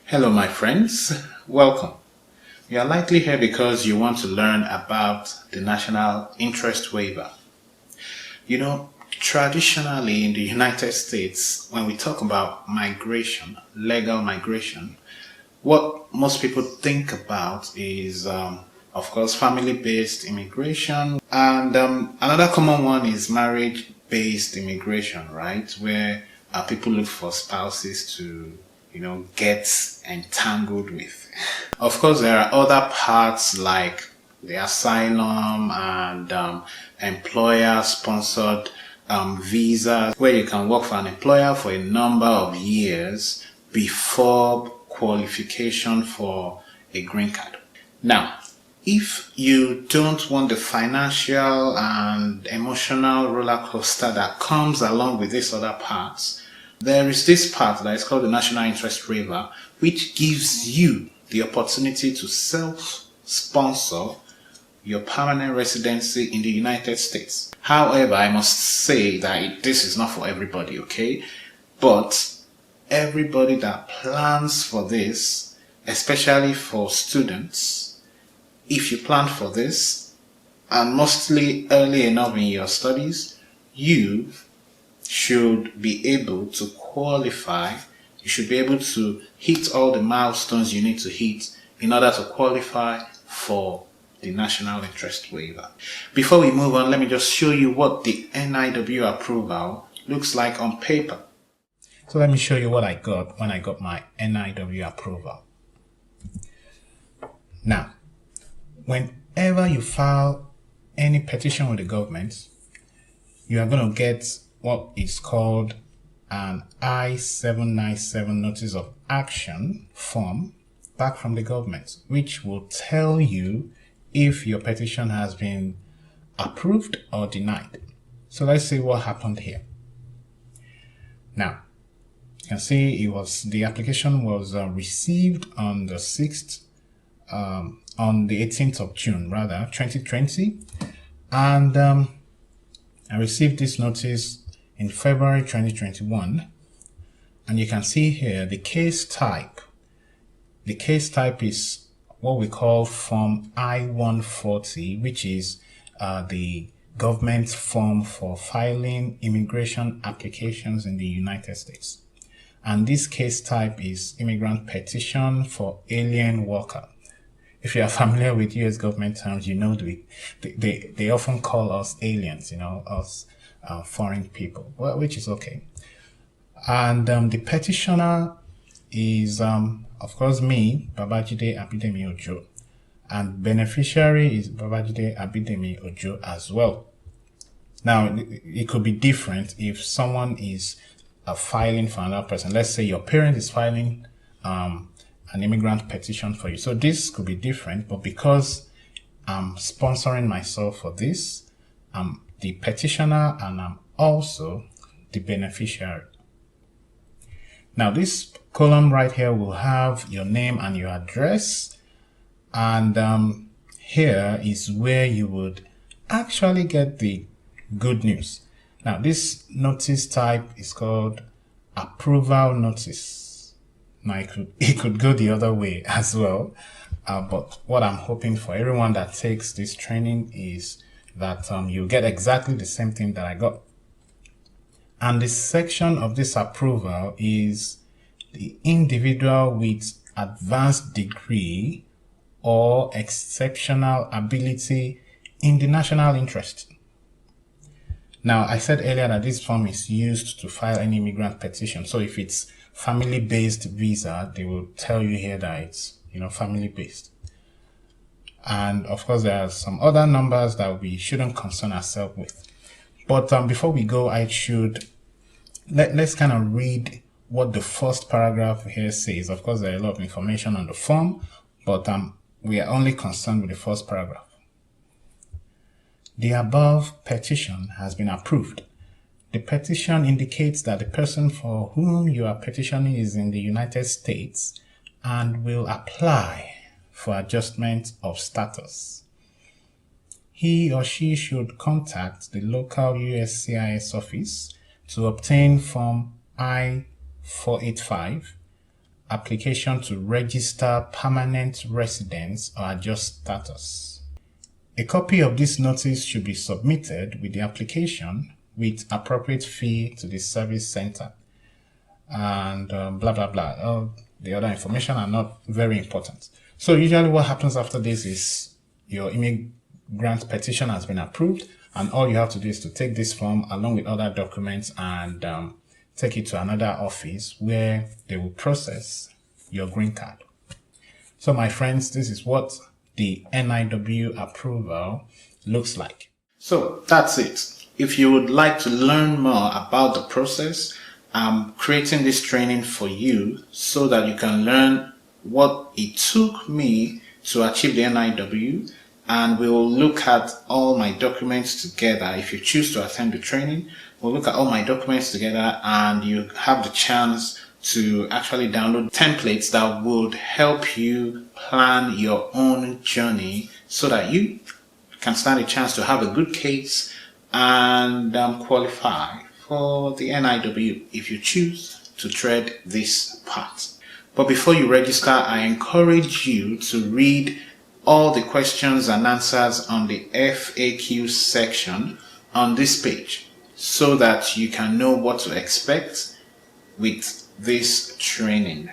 Hello, my friends. Welcome. You are likely here because you want to learn about the National Interest Waiver. Traditionally in the United States, when we talk about migration, legal migration, what most people think about is, of course, family-based immigration. And another common one is marriage-based immigration, right? Where people look for spouses to get entangled with. Of course, there are other parts like the asylum and employer-sponsored visas, where you can work for an employer for a number of years before qualification for a green card. Now, if you don't want the financial and emotional roller coaster that comes along with these other parts, there is this part that is called the National Interest Waiver, which gives you the opportunity to self-sponsor your permanent residency in the United States. However, I must say that this is not for everybody, okay? But everybody that plans for this, especially for students, if you plan for this, and mostly early enough in your studies, you should be able to qualify. You should be able to hit all the milestones you need to hit in order to qualify for the National Interest Waiver. Before we move on, let me just show you what the NIW approval looks like on paper. So let me show you what I got when I got my NIW approval. Now, whenever you file any petition with the government, you are going to get what is called an I-797 Notice of Action form back from the government, which will tell you if your petition has been approved or denied. So let's see what happened here. Now, you can see the application was received on the 6th, on the 18th of June, 2020. And I received this notice in February 2021, and you can see here the case type. The case type is what we call Form I-140, which is the government form for filing immigration applications in the United States. And this case type is immigrant petition for alien worker. If you are familiar with US government terms, you know they often call us aliens, us foreign people, well, which is okay. And the petitioner is, of course, me, Babajide Abidemi Ojo, and beneficiary is Babajide Abidemi Ojo as well. Now, it could be different if someone is filing for another person. Let's say your parent is filing an immigrant petition for you. So this could be different, but because I'm sponsoring myself for this, I'm the petitioner and I'm also the beneficiary. Now this column right here will have your name and your address, and here is where you would actually get the good news. Now this notice type is called approval notice. Now it could go the other way as well, but what I'm hoping for everyone that takes this training is that you get exactly the same thing that I got. And this section of this approval is the individual with advanced degree or exceptional ability in the national interest. Now, I said earlier that this form is used to file an immigrant petition. So if it's family-based visa, they will tell you here that it's, family-based. And of course, there are some other numbers that we shouldn't concern ourselves with. But before we go, let's kind of read what the first paragraph here says. Of course, there are a lot of information on the form, but we are only concerned with the first paragraph. The above petition has been approved. The petition indicates that the person for whom you are petitioning is in the United States and will apply for adjustment of status. He or she should contact the local USCIS office to obtain Form I-485 application to register permanent residence or adjust status. A copy of this notice should be submitted with the application with appropriate fee to the service center. And blah, blah, blah. The other information are not very important. So usually what happens after this is your immigrant petition has been approved, and all you have to do is to take this form along with other documents and take it to another office where they will process your green card. So my friends, this is what the NIW approval looks like. So that's it. If you would like to learn more about the process, I'm creating this training for you so that you can learn what it took me to achieve the NIW, and we will look at all my documents together. If you choose to attend the training, we'll look at all my documents together, and you have the chance to actually download templates that would help you plan your own journey so that you can stand a chance to have a good case and qualify for the NIW if you choose to tread this path. But before you register, I encourage you to read all the questions and answers on the FAQ section on this page so that you can know what to expect with this training.